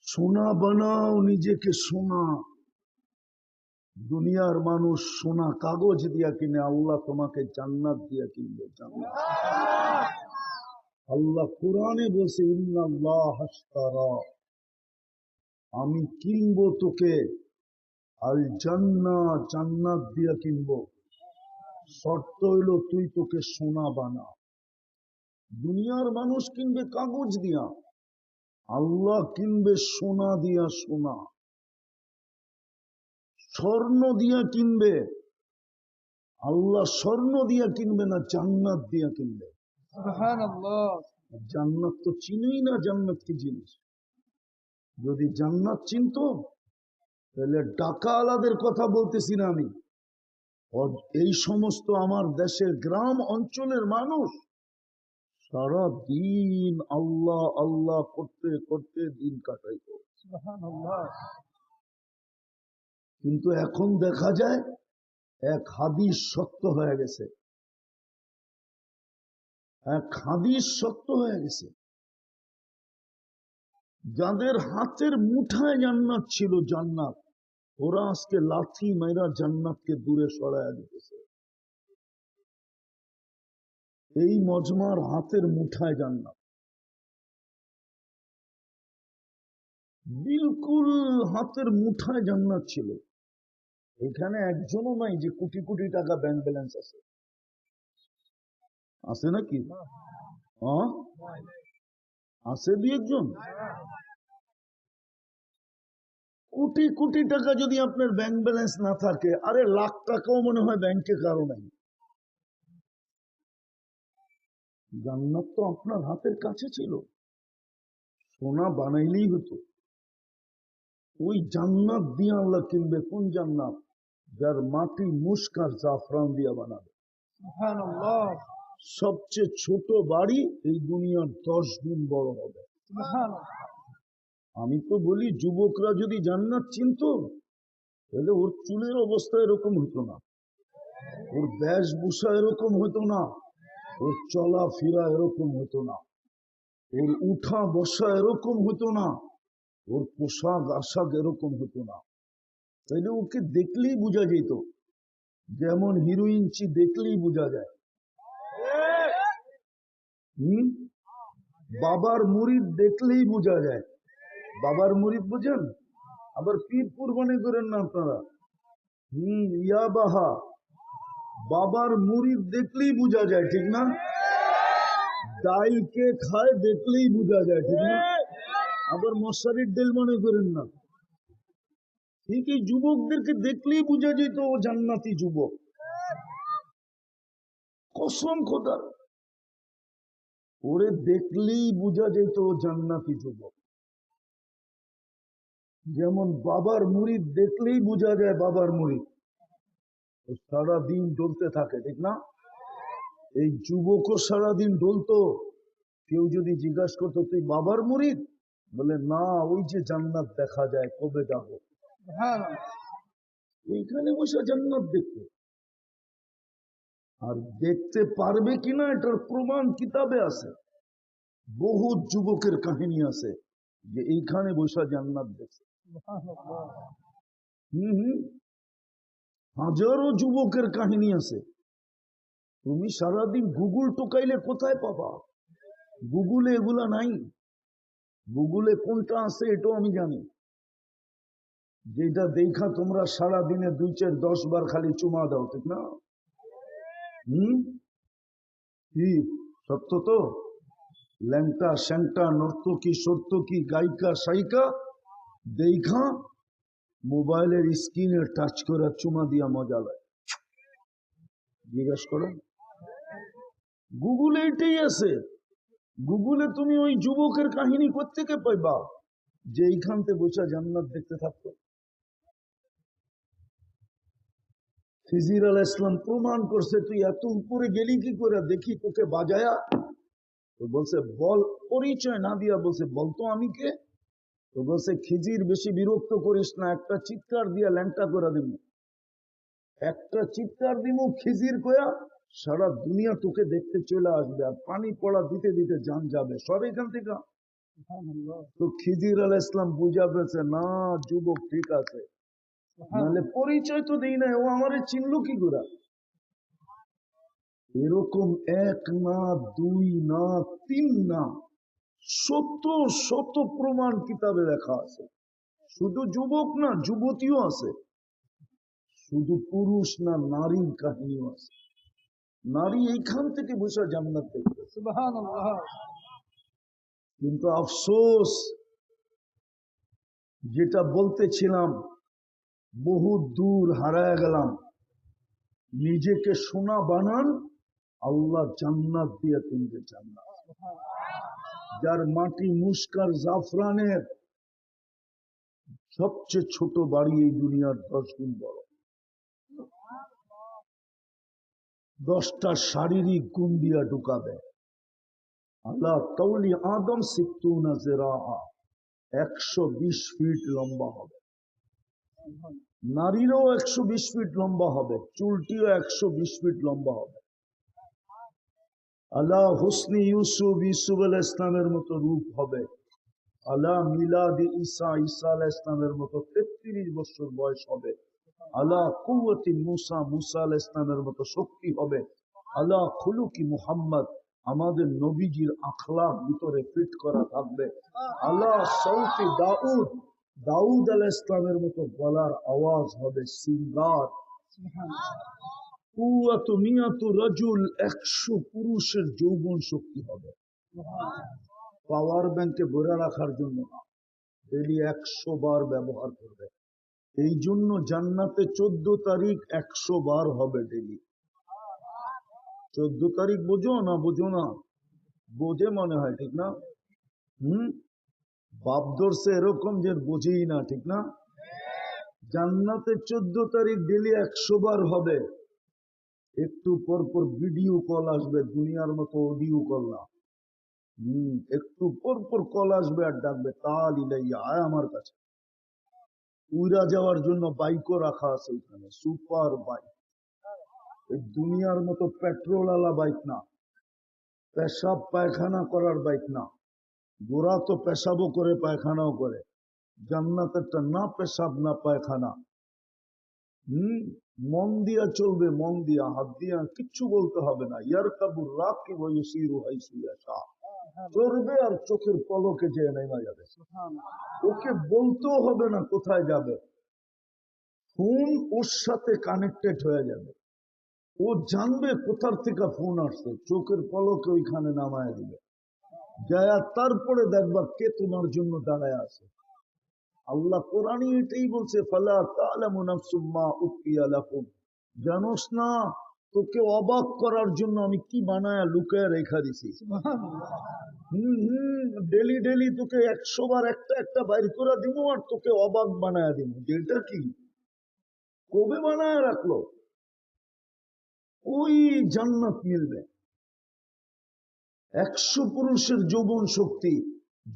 সোনা বানাও নিজেকে সোনা। দুনিয়ার মানুষ সোনা কাগজ দিয়া কিনে, আল্লাহ তোমাকে জান্নাত দিয়া কিনবে। জান্নাত আল্লাহ কোরআনে বলছে, ইন্নাল্লাহ আশতারা, আমি কিনবো তোকে আল জান্নাত, জান্নাত দিয়া কিনবো। শর্ত হইল তুই তোকে সোনা বানা। দুনিয়ার মানুষ কিনবে কাগজ দিয়া, আল্লাহ কিনবে সোনা দিয়া। সোনা স্বর্ণ দিয়া কিনবে, আল্লাহ স্বর্ণ দিয়া কিনবে না, জান্নাত দিয়া কিনবে। সুবহানাল্লাহ। জান্নাত তো চিনই না, জান্নাত কি জিনিস। যদি জান্নাত চিনত তাহলে ডাকা আলাদের কথা বলতেছি না আমি, এই সমস্ত আমার দেশের গ্রাম অঞ্চলের মানুষ সারা দিন আল্লাহ আল্লাহ করতে করতে দিন কাটাইত। কিন্তু এখন দেখা যায় এক হাদিস সত্য হয়ে গেছে, এক হাদিস সত্য হয়ে গেছে। যাদের হাতের মুঠায় জান্নাত ছিল, জান্নাত, ওরা আজকে লাথি মাইরা জান্নাতকে দূরে সরাইয়া দিতেছে। এই মজমার হাতের মুঠায় জান্নাত, বিলকুল হাতের মুঠায় জান্নাত ছিল। এখানে একজনও নাই যে কোটি কোটি টাকা ব্যাংক ব্যালেন্স আছে। আছে নাকি? আছে দুই একজন। কোটি কোটি টাকা যদি আপনার ব্যাংক ব্যালেন্স না থাকে, আরে লাখ টাকাও মনে হয় ব্যাংকে কারো নাই। জান্নাত তো আপনার হাতের কাছে ছিল, সোনা বানাইলেই হতো। ওই জান্নাত দিয়ে আল্লাহ কিনবে। কোন জান্নাত? যার মাটি মুস্ক আর জাফরান দিয়া বানাবে। সুবহানাল্লাহ। সবচেয়ে ছোট বাড়ি এই দুনিয়ার 10 গুণ বড় হবে। আমি তো বলি, যুবকরা যদি জান্নাত চিনত তাহলে ওর চুলের অবস্থা এরকম হতো না, ওর বেশভূষা এরকম হতো না, ওর চলাফেরা এরকম হতো না, ওর উঠা বসা এরকম হতো না, ওর পোশাক আশাক এরকম হতো না। তাইলে ওকে দেখলেই বোঝা যেত, যেমন হিরোইনচি দেখলেই বোঝা যায়। বাবার মুরিদ দেখলেই বোঝা যায়। বাবার মুরিদ বুঝেন? আবার পীর কুরবানি করেন না আপনারা। ইয়া বাহা, বাবার মুরিদ দেখলেই বোঝা যায়, ঠিক না? ডাইলকে খায় দেখলেই বোঝা যায়, ঠিক না? আবার মশারির ডেল মনে করেন না। ঠিক এই যুবকদেরকে দেখলেই বোঝা যেত ও জান্নাতি যুবক। কসম খোদার, ওরে দেখলেই বোঝা যেত ও জান্নাতি যুবক। যেমন বাবার মুরিদ দেখলেই বোঝা যায় বাবার মুরিদ, ও সারাদিন ডলতে থাকে, ঠিক না? এই যুবকও সারাদিন ডলতো। কেউ যদি জিজ্ঞাসা করতো তুই বাবার মুরিদ, বলে না, ওই যে জান্নাত দেখা যায়, কবে যাব। ওইখানে বসে জান্নাত দেখতে। আর দেখতে পারবে কিনা এটার প্রমাণ কিতাবে আছে। বহু যুবকের কাহিনী আছে যে এইখানে বসে জান্নাত দেখছে। হাজারো যুবকের কাহিনী আছে। তুমি সারাদিন গুগল টোকাইলে কোথায় পাবা? গুগলে এগুলা নাই। গুগলে কোনটা আছে এটাও আমি জানি, যেটা দেখা তোমরা সারাদিনে 2, 4, 10 বার খালি চুমা দাও, ঠিক না? কি সত্য তো? ল্যাংটা স্যাংটা নর্তকী সর্তকী গায়িকা সাইকা দেখা মোবাইলের স্ক্রিনে টাচ করে চুমা দিয়া মজা লাগে। জিজ্ঞেস করো, গুগলে এটাই আছে। গুগলে তুমি ওই যুবকের কাহিনী কোত্থেকে পাইবা যে এইখান থেকে বসে জান্নাত দেখতে থাকতো? খিজির আলাইহিস সালাম প্রমাণ করছে, তুই এত উপরে গেলি কি করে, দেখি তোকে বাজায়া। তো বলছে বল, পরিচয় না দিয়া বলছে বলতো আমি কে। তো বলছে খিজির বেশি বিরক্ত করিস না, একটা চিৎকার দিয়া ল্যাংটা করে দিব, একটা চিৎকার দিব খিজির কয়া, সারা দুনিয়া তোকে দেখতে চলে আসবে, আর পানি পড়া দিতে দিতে জান যাবে সব এখান থেকে। তো খিজির আলাইহিস সালাম বুঝা পেয়েছে না যুবক ঠিক আছে, নাহলে পরিচয় তো দেই না, ও আমারে চিনলো কি করে? এরকম এক না, দুই না, তিন না, শত শত প্রমাণ কিতাবে লেখা আছে। শুধু যুবক না, যুবতীও আছে। শুধু পুরুষ না, নারীর কাহিনীও আছে। নারী এইখান থেকে বসে জান্নাত দেখবে। সুবহানাল্লাহ। কিন্তু আফসোস, যেটা বলতেছিলাম, বহু দূর হারায় গেলাম। নিজেকে সোনা বানান, আল্লাহ জান্নাত দিয়ে কিনবে জান্নাত। যার মাটি মুস্কার জাফরানের সবচেয়ে ছোট বাড়ি এই দুনিয়ার 10 গুণ বড়। 10টা শারীরিক গুণ দিয়া ঢুকাবে। আল্লাহ কওলি আদম 60 জিরাআ, 120 ফিট লম্বা হবে। নারীরও 120 ফিট লম্বা হবে, চুলটিও 120 ফিট লম্বা হবে। আল্লাহ হুসনি ইউসুফ, ইউসুফ আলাইহিস ইসলামের মতো রূপ হবে। আল্লাহ মিলাদি ঈসা, ঈসা আলাইহিস ইসলামের মতো 33 বছর বয়স হবে। আল্লাহ কুওয়াতি মুসা, মুসা আলাইহিস ইসলামের মতো শক্তি হবে। আল্লাহ খুলুকি মুহাম্মদ, আমাদের নবীজির আখলাক ভিতরে ফিট করা থাকবে। আল্লাহ সৌতি দাউদ, দাউদ আলাইহিস ইসলামের মতো গলার আওয়াজ হবে, সিঙ্গার। কুওয়াতু মিয়াতু রাজুল, 100 পুরুষের যৌবন শক্তি হবে। পাওয়ার ব্যাংকে ভরে রাখার জন্য না, ডেলি 100 বার ব্যবহার করবে। এই জন্য জান্নাতে 14 তারিখ 100 বার হবে ডেলি। 14 তারিখ বোঝো না? বোঝো না? বোঝে মনে হয়, ঠিক না? বাপ ধরছে এরকম যে বোঝেই না, ঠিক না? জান্নাতে 14 তারিখ ডেলি 100 বার হবে। একটু পর পর ভিডিও কল আসবে, দুনিয়ার মতো অডিও কল না। একটু পর পর কল আসবে আর ডাকবে, তাল ইলাইয়া, আয় আমার কাছে। উইরা যাওয়ার জন্য বাইকও রাখা আছে ওখানে, সুপার বাইক। এই দুনিয়ার মতো পেট্রোল আলা বাইক না, পেশাব পায়খানা করার বাইক না। গোরা তো পেশাবও করে পায়খানাও করে, জান্নাতেরটা না পেশাব না পায়খানা। মন দিয়া চলবে, মন দিয়া, হাত দিয়া কিচ্ছু বলতে হবে না। ইয়ারকাবুর রাকিব ওয়া ইউসিরু হাইসু ইয়াশা, চলবে আর চোখের পলকে যেয়ে নেমে যাবে। ওকে বলতেও হবে না কোথায় যাবে, ফোন ওর সাথে কানেক্টেড হয়ে যাবে। ও জানবে কোথার থেকে ফোন আসছে, চোখের পলকে ওইখানে নামায় দিবে। যায় তারপরে দেখবা কে তোমার জন্য দাঁড়ায় আছে। আল্লাহ কোরআনই এটাই বলছে, ফালা তা'লামু নাফসুম মা উখফিয়া লাহুম, জানোস না তোকে অবাক করার জন্য আমি কি বানায়া লুকায় রেখা দিছি। ডেলি ডেলি তোকে 100 বার একটা একটা বাইর করে দিব আর তোকে অবাক বানায়া দিব। যেটা কি কবে বানায় রাখলো? ওই জান্নাত মিলবে। 100 পুরুষের যৌবন শক্তি,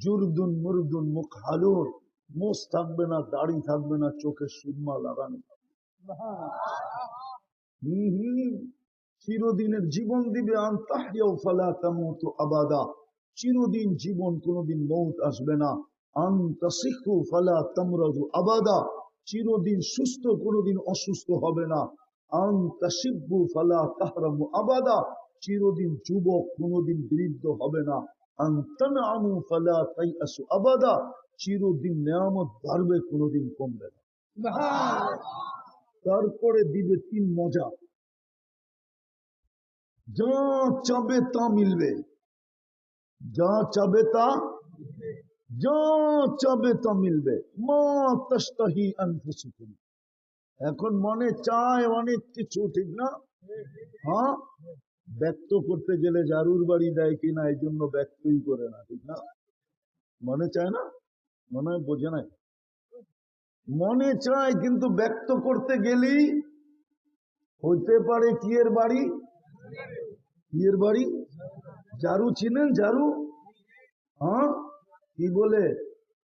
জুরদুন মুরদুন মুখ হালুর, মোষ থাকবে না, দাড়ি থাকবে না, চোখে সুরমা লাগানো। চিরদিনের জীবন দিবে। আনতাহইয়াউ ফালা তামুতু আবাদা, চিরদিন জীবন, কোনদিন মৌত আসবে না। আনতাসিহু ফালা তামরাদু আবাদা, চিরদিন সুস্থ, কোনদিন অসুস্থ হবে না। আনতাশিব্বু ফালা তাহরামু আবাদা, চিরদিন যুবক, কোনদিন বৃদ্ধ হবে না। আনতানআমু ফালা তাইআসু আবাদা, চিরদিন নেয়ামত বাড়বে, কোনদিন কমবে না। তারপরে দিবে 3 মজা, যা চাবে তা মিলবে, যা চাবে তা, যা চাবে তা মিলবে। মা তাশতাহি আনফুসুকুম, এখন মনে চায় অনেক কিছু, ঠিক না? হ্যাঁ, ব্যক্ত করতে গেলে জারুর বাড়ি দেয় কিনা, এই জন্য ব্যক্তই করে না, ঠিক না? মনে চায় না, মনে হয় বোঝে নাই। মনে চায় কিন্তু ব্যক্ত করতে গেলেই হইতে পারে কি এর বাড়ি, কি এর বাড়ি। জারু চিনেন? জারু, হ্যাঁ, কি বলে?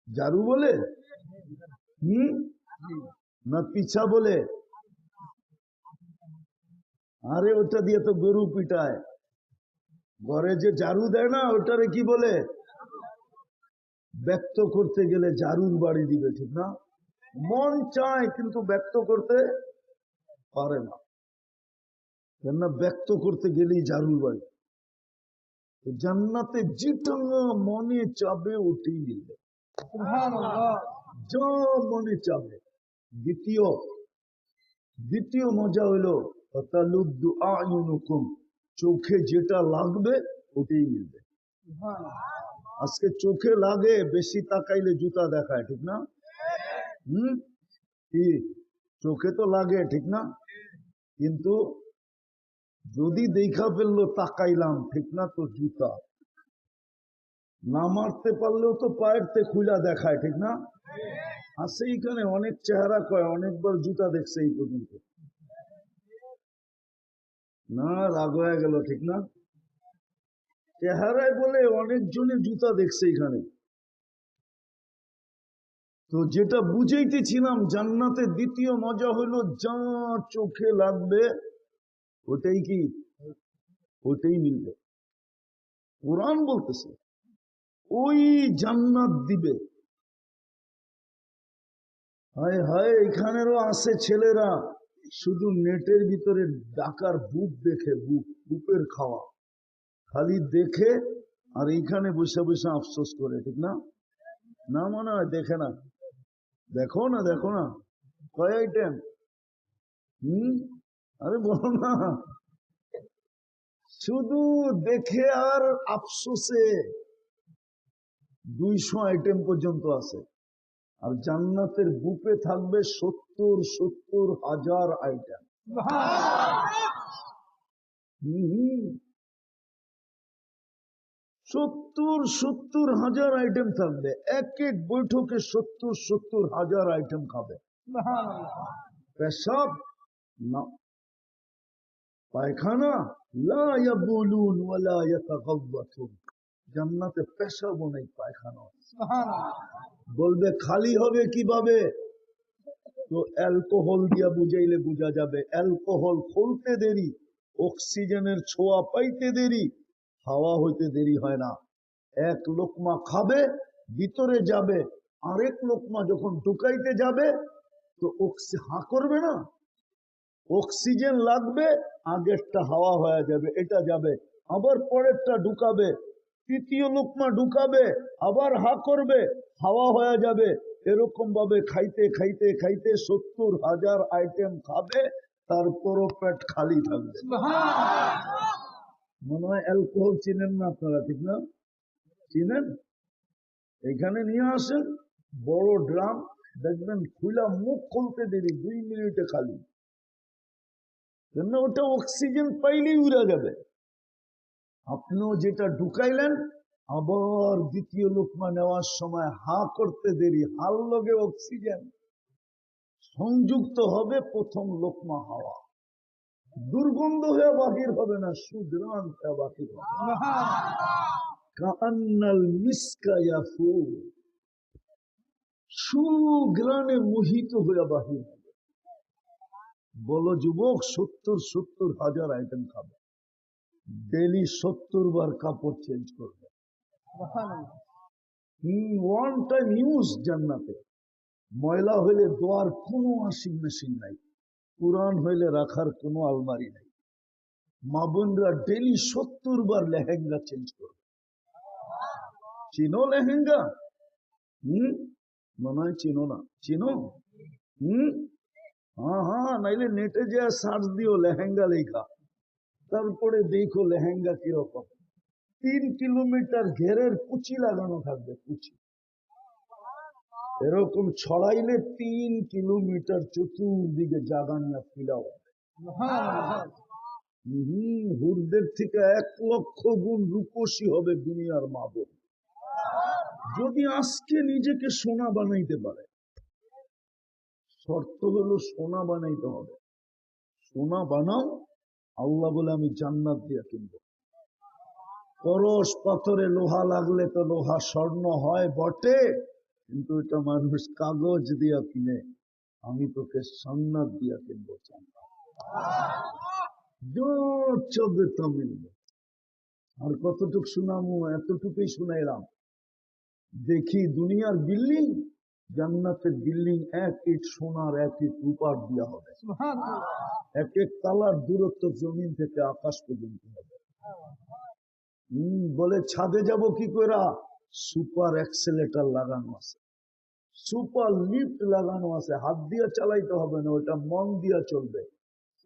জারু বলে না পিছা বলে? আরে ওটা দিয়ে তো গরু পিটায়। ঘরে যে জারু দেয় না, ওটারে কি বলে? ব্যক্ত করতে গেলে জারুর বাড়ি দিবে, ঠিক না? মন চায় কিন্তু ব্যক্ত করতে পারে না, কেননা ব্যক্ত করতে গেলেই জারুর বাড়ি। জান্নাতে যেটা মনে চাবে ওটাই মিলবে, যা মনে চাবে। দ্বিতীয় মজা হইলো তালুদ্দু আয়ুনুকুম, চোখে যেটা লাগবে ওটাই মিলবে। আজকে চোখে লাগে, বেশি তাকাইলে জুতা দেখায়, ঠিক না? কি চোখে তো লাগে, ঠিক না? কিন্তু যদি দেখা ফেললো তাকাইলাম, ঠিক না, তো জুতা না মারতে পারলেও তো পায়েরতে খুলা দেখায়, ঠিক না? আছে এইখানে অনেক চেহারা কয় অনেকবার জুতা দেখছে এই পর্যন্ত, না রাগ হয়ে গেল, ঠিক না? চেহারায় বলে অনেকজনে জুতা দেখছে এখানে। তো যেটা বুঝাইতেছিলাম, জান্নাতের দ্বিতীয় মজা হলো যা চোখে লাগবে ওটাই কি, ওটাই মিলবে। কোরআন বলতেছে ওই জান্নাত দিবে। হায় হায়, এখানেরও আছে ছেলেরা শুধু নেটের ভিতরে ডাকার বুক দেখে, বুকের খাওয়া খালি দেখে, আর এইখানে বসে বসে আফসোস করে, ঠিক না? না মনে হয় দেখে না, দেখো না, দেখো না কয় আইটেম। আরে বলো না, শুধু দেখে আর আফসোসে 200 আইটেম পর্যন্ত আছে। আর জান্নাতের বুকে থাকবে 70,000 আইটেম। 70,000 আইটেম থাকবে, এক এক বৈঠকে 70,000 আইটেম খাবে। পেশাব না, পায়খানা লা ইয়াবুলুন ওয়ালা ইয়াতাগাওয়াতুন, জান্নাতে পেশাবও নেই, পায়খানা। বলবে খালি হবে কিভাবে? তো অ্যালকোহল দিয়া বুঝাইলে বোঝা যাবে। অ্যালকোহল খুলতে দেরি, অক্সিজেনের ছোঁয়া পাইতে দেরি, হাওয়া হইতে দেরি হয় না। এক লোকমা খাবে, ভিতরে যাবে, আরেক লোকমা যখন ঢুকাইতে যাবে তো হা করবে না, অক্সিজেন লাগবে, আগেরটা হাওয়া হয়ে যাবে, এটা যাবে, আবার পরেরটা ঢুকাবে, তৃতীয় লোকমা ঢুকাবে, আবার হা করবে, হাওয়া হয়ে যাবে। এরকম ভাবে খাইতে খাইতে খাইতে 70,000 আইটেম খাবে, তারপরও পেট খালি থাকবে। মনে হয় অ্যালকোহল চিনেন না আপনারা, ঠিক না? চিনেন? এখানে নিয়ে আসেন বড় ড্রাম, দেখবেন খুলা, মুখ খুলতে দেরি 2 মিনিটে খালি, কেন ওটা অক্সিজেন পাইলেই উড়া যাবে। আপনিও যেটা ঢুকাইলেন, আবার দ্বিতীয় লোকমা নেওয়ার সময় হা করতে দেরি, হার লগে অক্সিজেন সংযুক্ত হবে, প্রথম লোকমা হাওয়া, দুর্গন্ধ হয়ে বাহির হবে না, সুগ্রাণ হয়ে বাহির হবে। কান্নাল মিসকা ইয়াফুর, সুগ্রাণে মোহিত হয়ে বাহির হবে। বলো যুবক, 70,000 আইটেম খাবে, ডেলি 70 বার কাপড় চেঞ্জ করবে। One time use. জান্নাতে ময়লা হইলে দোয়ার কোনো ওয়াশিং মেশিন নাই, পুরান হইলে রাখার কোনো আলমারি নাই। মা বোনরা ডেলি 70 বার লেহেঙ্গা চেঞ্জ করবে। চিনো লেহেঙ্গা? মনে হয় চিনো না। চিনো? হ্যাঁ, নাইলে নেটে যে সার্চ দিও লেহেঙ্গা লেখা, তারপরে দেখো লেহেঙ্গা কিরকম। 3 কিলোমিটার ঘেরের কুচি লাগানো থাকবে, কুচি এরকম ছড়াইলে 3 কিলোমিটার চতুর্দিকে জাগা নিয়ে ফিলাও। হুরদের থেকে 1 লক্ষ গুণ রূপসী হবে দুনিয়ার মা বোন, যদি আজকে নিজেকে সোনা বানাইতে পারে। শর্ত হলো সোনা বানাইতে হবে। সোনা বানাও, আল্লাহ বলে আমি জান্নাত দিয়ে কিনবো। পরশ পাথরে লোহা লাগলে তো লোহা স্বর্ণ হয় বটে, কিন্তু এটা মানুষ কাগজ দিয়া কিনে, আমি তোকে জান্নাত দিয়া কিনবো। চবে তো মিলবে। আর কতটুক শুনামু? এতটুকুই শুনাইলাম। দেখি দুনিয়ার বিল্ডিং, জান্নাতের বিল্ডিং 1 ইট সোনার 1 ইট রূপার দেওয়া হবে। এক এক তালার দূরত্ব জমিন থেকে আকাশ পর্যন্ত হবে। বলে ছাদে যাব কি করে? সুপার এক্সেলেটার লাগানো আছে, সুপার লিফট লাগানো আছে, হাত দিয়ে চালাইতে হবে না, ওটা মন দিয়ে চলবে।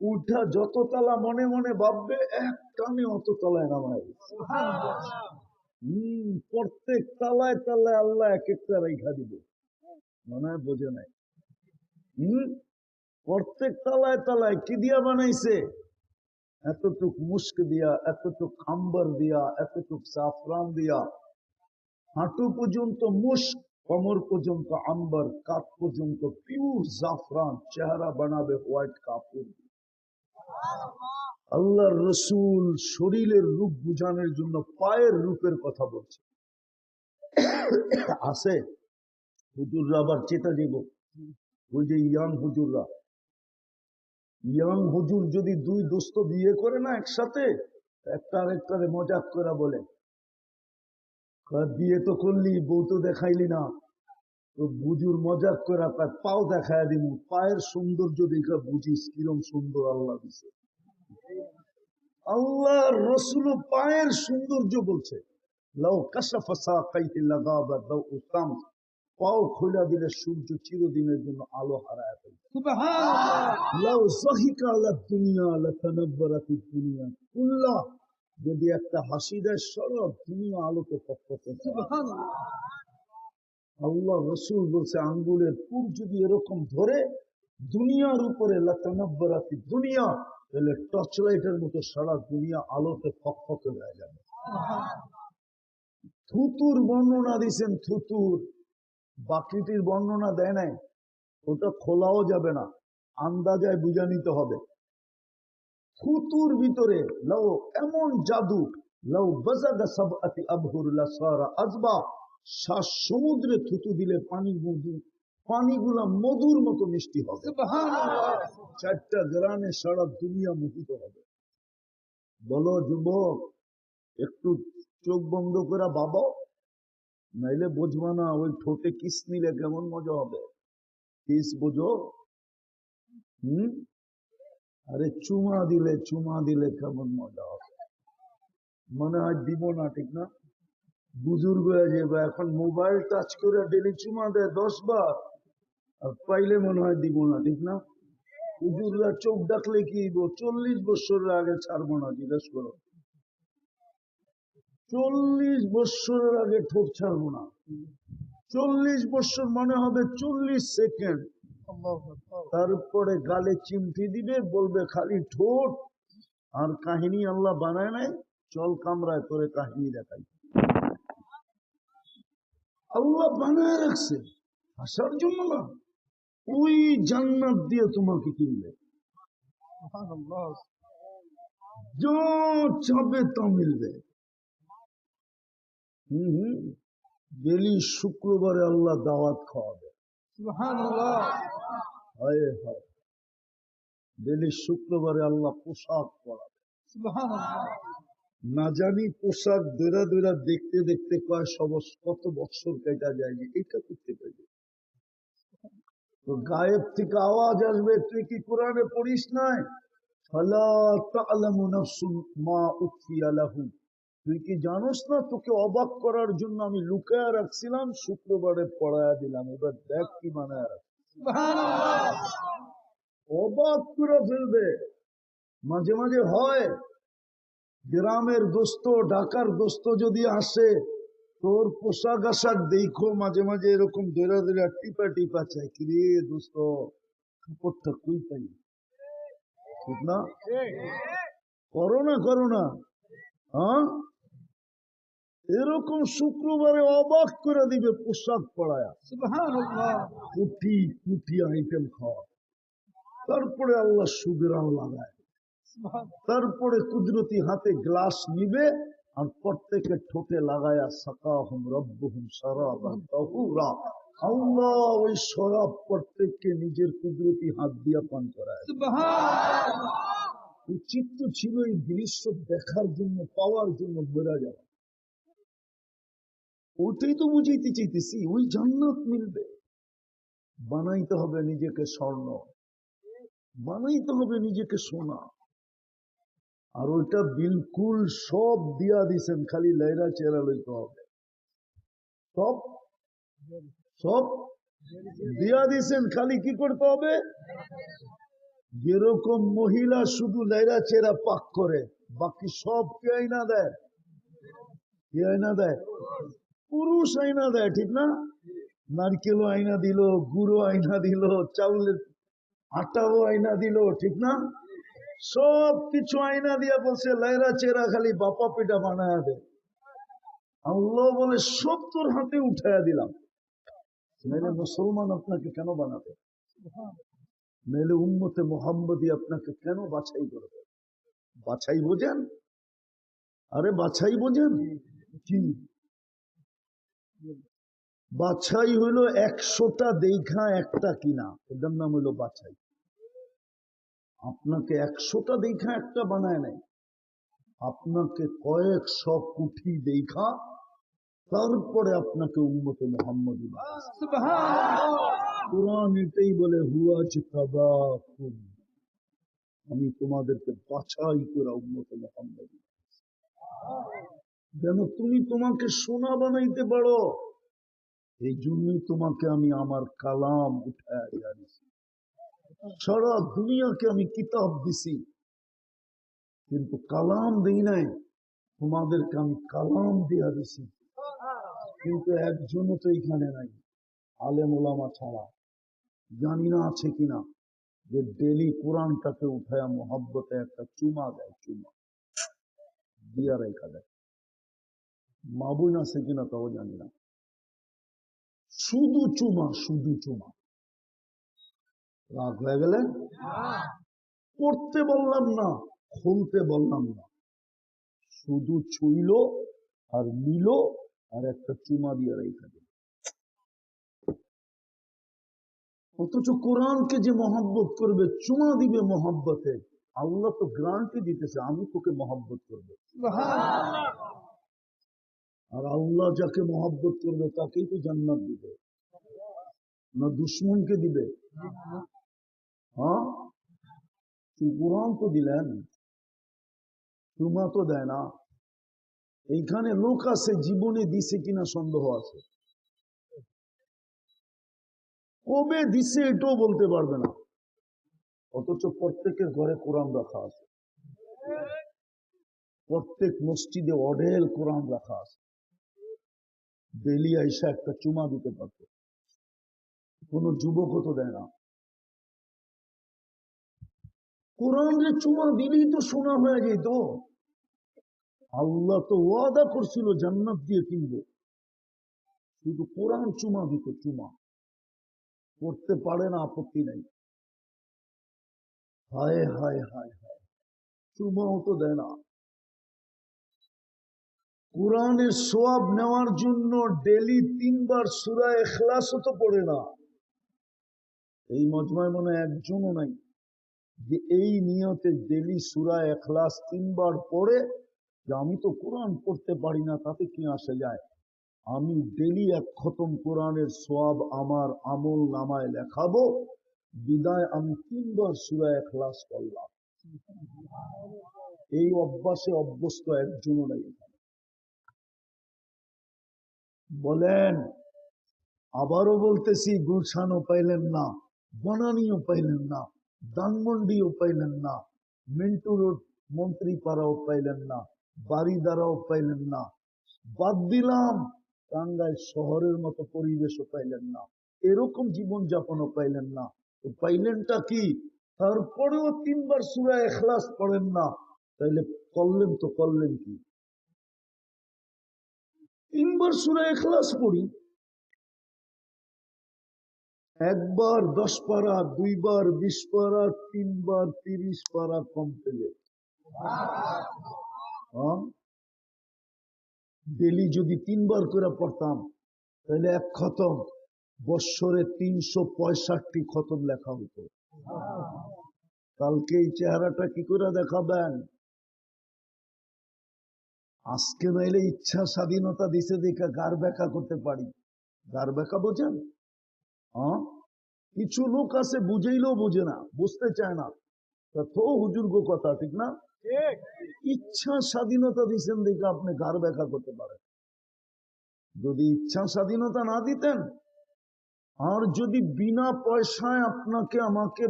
উঠা যত তালা মনে মনে ভাববে, এক টানে অত তলায় নামায়। প্রত্যেক তালায় তালায় আল্লাহ এক একটা রেখা দিবে, মনে হয় বোঝে নাই। প্রত্যেক তালায় তালায় কি দিয়া বানাইছে? এতটুক মুস্ক দিয়া, এতটুক আম্বার দিয়া, এতটুক সাফরান দিয়া, হাঁটু পর্যন্ত মুস্ক, কমর পর্যন্ত আম্বার, কাপ পর্যন্ত পিওর জাফরান, চেহারা বানাবে হোয়াইট কাপড়। আল্লাহর রসুল শরীরের রূপ বুঝানোর জন্য পায়ের রূপের কথা বলছে। আছে হুজুররা আবার চেতা দিব, ওই যে ইয়াং হুজুররা, ইয়াং হুজুর যদি 2 দোস্ত বিয়ে করে না একসাথে, একটা আরেকটারে মজাক করে বলে, বিয়ে তো করলি, বউ তো দেখাইলি না। তো বুজুর মজাক করে পাও দেখায় দিব, পায়ের সৌন্দর্য দেখা বুঝিস কিরম সুন্দর আল্লাহ দিছে। আল্লাহ রসুল পায়ের সৌন্দর্য বলছে, লাউ কাশাফা সাকাইহি লাগাবা দাউ শামস, পাও খোলা দিলে সূর্য চিরদিনের জন্য আলো হারায় ফেলবে। সুবহানাল্লাহ। লাউ যাহিকা আলা দুনিয়া লাতানাব্বারাতিদ দুনিয়া কুল্লাহ, যদি একটা হাসি দেয় সারা দুনিয়া আলোকে ফকফকে। সুবহানাল্লাহ। আল্লাহ রসুল বলছে আঙ্গুলের পুর যদি এরকম ধরে দুনিয়ার উপরে লাতানাব্বারাতিদ দুনিয়া, তাহলে টর্চ লাইটের মতো সারা দুনিয়া আলোতে ফকফকে হয়ে যাবে। থুতুর বর্ণনা দিয়েছেন, থুতুর, বাকিটির বর্ণনা দেয় নাই, ওটা খোলাও যাবে না, আন্দাজায় বুঝা নিতে হবে। থুতুর ভিতরে লাউ এমন জাদু, লাউ বাজাদা সাবআতি আবহুর লাসারা আজবা, 7 সমুদ্রে থুতু দিলে পানিগুলা মধুর মতো মিষ্টি হবে। সুবহানাল্লাহ। 4টা গ্রামে সারা দুনিয়া মোহিত হবে। বলো যুবক, একটু চোখ বন্ধ করে ভাবো, নাইলে বুঝবা না ওই ঠোঁটে কিস নিলে কেমন মজা হবে। কিস বোঝো? আরে চুমা দিলে কেমন মজা হবে। মনে হয় দিব না, ঠিক না? বুজুর্গ হয়ে যাবে, এখন মোবাইল টাচ করে ডেলি চুমা দেয় 10 বার, আর পাইলে মনে হয় দিব না, ঠিক না? হুজুররা চোখ ডাকলে কি 40 বছরের আগে ছাড়বো না, জিজ্ঞেস করো। 40 বছরের আগে ঠোঁট ছাড়বো না। 40 বছর মনে হবে 40 সেকেন্ড, তারপরে গালে চিমটি দিবে, বলবে খালি ঠোঁট আর কাহিনী আল্লাহ বানায় নাই, চল কামরায় করে কাহিনী দেখাই। আল্লাহ বানায় রাখছে হাসার জন্য না, ওই জান্নাত দিয়ে তোমাকে কিনবে। যা চাবে তা মিলবে। ডেলি শুক্রবারে আল্লাহ দাওয়াত খাওয়াবে। সুবহানাল্লাহ। হায় হায়, ডেলি শুক্রবারে আল্লাহ পোশাক পরাবে। সুবহানাল্লাহ। না জানি পোশাক দৈরা দৈরা দেখতে দেখতে কত বছর কেটে যায়নি, এটা করতে পারি। তো গায়েব থেকে আওয়াজ আসবে, তুই কি কোরআনে পড়িস নাই? ফালা তা'লামু নাফসুন মা উখফিয়া লাহুম, তুই কি জানোস না তোকে অবাক করার জন্য আমি লুকায়া রাখছিলাম, শুক্রবারে পড়ায়া দিলাম, এবার দেখ কি মানায়া রাখছি। সুবহানাল্লাহ। অবাক করে ফেলবে। মাঝে মাঝে হয়, গ্রামের দোস্ত ঢাকার দোস্ত যদি আসে, তোর পোশাক আশাক দেখো মাঝে মাঝে এরকম দৈরা দৈরা টিপা টিপা চাই, কি রে দোস্ত কাপড়টা কই পাই, ঠিক না? করো না, হ্যাঁ? এরকম শুক্রবারে অবাক করে দিবে পোশাক পরায়া। সুবহানাল্লাহ। কুটি আইটেম খাওয়া, তারপরে আল্লাহ সুবিরান লাগায়, তারপরে কুদরতি হাতে গ্লাস নিবে আর প্রত্যেকের ঠোঁটে লাগায়া সাকাহুম রব্বুহুম শারাবান তাহুরা, আল্লাহ ওই শরাব প্রত্যেককে নিজের কুদরতি হাত দিয়া পান করায়। সুবহানাল্লাহ। উচিত তো ছিল এই দৃশ্য দেখার জন্য, পাওয়ার জন্য বেড়া যাওয়া। ওটাই তো বুঝাইতে চাইতেছি, ওই জান্নাত মিলবে। বানাইতে হবে নিজেকে স্বর্ণ, বানাইতে হবে নিজেকে সোনা। আর ওইটা বিলকুল সব দিয়া দিছেন, খালি লাইরা চেরা লইতে হবে। সব সব দিয়া দিছেন, খালি কি করতে হবে? যেরকম মহিলা শুধু লাইরা চেরা পাক করে, বাকি সব কে আইনা দেয়? কে আইনা দেয়? পুরুষ আইনা দেয়, ঠিক না? নারকেলও আইনা দিল, গুঁড়ো আইনা দিল, চাউলের আটাও আইনা দিল, ঠিক না? সব কিছু আইনা দিয়া বলছে লাইরা চেরা খালি বাপা পিঠা বানায় দে। আল্লাহ বলে সব তোর হাতে উঠাইয়া দিলাম। নাইলে মুসলমান আপনাকে কেন বানাবে? নাইলে উম্মতে মুহাম্মদী আপনাকে কেন বাছাই করবে? বাছাই বোঝেন? আরে বাছাই বোঝেন কি? বাছাই হইল 100টা দেখা একটা কিনা, এটার নাম হইল বাছাই। আপনাকে 100টা দেখা একটা বানায় নাই, আপনাকে কয়েকশ কোটি দেখা তারপরে আপনাকে উম্মতে মুহাম্মদী বানাইছে। কুরআন এটাই বলে, হুয়া জিতাবাকুম, আমি তোমাদেরকে বাছাই করে উম্মতে মুহাম্মদী, যেন তুমি তোমাকে সোনা বানাইতে পারো। এই জন্যই তোমাকে আমি আমার কালাম উঠায় দিয়েছি। সারা দুনিয়াকে আমি কিতাব দিছি, কিন্তু কালাম দিই নাই। তোমাদেরকে আমি কালাম দিয়া দিছি, কিন্তু একজনও তো এখানে নাই আলেম ওলামা ছাড়া। জানি না আছে কিনা, যে ডেলি কোরআনটাকে উঠায়া মোহাব্বতে একটা চুমা দেয়, চুমা দিয়া রেখা দেয়। মাবুন আছে কিনা তাও জানি না, শুধু চুমা, শুধু চুমা। রাগ হয়ে গেলেন? করতে বললাম না, খুলতে বললাম না, শুধু ছুইল আর নিল আর একটা চুমা দিয়ে রেখা দিল। অথচ কোরআনকে যে মহব্বত করবে, চুমা দিবে মহব্বতে, আল্লাহ তো গ্যারান্টি দিতেছে আমি তোকে মহব্বত করবো। আর আল্লাহ যাকে মহব্বত করবে তাকেই তো জান্নাত দিবে, না দুশ্মনকে দিবে? হ্যাঁ, কোরআন তো দিলেন, চুমা তো দেয় না। এইখানে লোক আছে জীবনে দিছে কিনা সন্দেহ আছে, কবে দিছে এটাও বলতে পারবে না। অথচ প্রত্যেকের ঘরে কোরআন রাখা আছে, প্রত্যেক মসজিদে অঢেল কোরআন রাখা আছে। ডেলি আইসা একটা চুমা দিতে পারত, কোন যুবকও তো দেয় না। কোরআনের চুমা দিলেই তো শোনা হয়ে যেত। আল্লাহ তো ওয়াদা করছিল জান্নাত দিয়ে কিনবে, শুধু কোরআন চুমা দিত, চুমা। করতে পারে না, আপত্তি নাই। হায় হায় হায় হায়, চুমাও তো দেয় না। কোরআনের সোয়াব নেওয়ার জন্য ডেলি 3 বার সূরা ইখলাসও তো পড়ে না। এই মজমায় মনে একজনও নাই যে এই নিয়তে ডেলি সূরা ইখলাস 3 বার পড়ে যে আমি তো কোরআন পড়তে পারি না, তাতে কি আসে যায়, আমি ডেলি 1 খতম কোরআনের সোয়াব আমার আমল নামায় লেখাবো, বিদায় আমি 3 বার সূরা ইখলাস পড়লাম। এই অভ্যাসে অভ্যস্ত একজনও নাই। বলেন, আবারও বলতেছি, গুলশানও পাইলেন না, বনানীও পাইলেন না, ধানমন্ডিও পাইলেন না, মিন্টু রোড মন্ত্রীপাড়াও পাইলেন না, বাড়িদারাও পাইলেন না, বাদ দিলাম টাঙ্গাইল শহরের মতো পরিবেশও পাইলেন না, এরকম জীবন যাপনও পাইলেন না। তো পাইলেনটা কি? তারপরেও 3 বার সূরা ইখলাস পড়েন না, তাইলে করলেন তো করলেন কি? 3 বার সূরা ইখলাস পড়ি, 1 বার 10 পারা, 2 বার 20 পারা, 3 বার 30 পারা কমপ্লিট। ডেলি যদি 3 বার করে পড়তাম, তাহলে 1 খতম বৎসরে 365 খতম লেখা হতো। কালকে এই চেহারাটা কি করে দেখাবেন? আজকে নাইলে ইচ্ছা স্বাধীনতা দিছে দেখা গার ব্যাখ্যা করতে পারি। গার ব্যাখ্যা বোঝেন? হ্যাঁ, কিছু লোক আছে বুঝেইলেও বোঝে না, বুঝতে চায় না। তো হুজুর গো কথা ঠিক না? ইচ্ছা স্বাধীনতা দিচ্ছেন দেখে আপনি গার ব্যাখ্যা করতে পারেন। যদি ইচ্ছা স্বাধীনতা না দিতেন, আর যদি বিনা পয়সায় আপনাকে আমাকে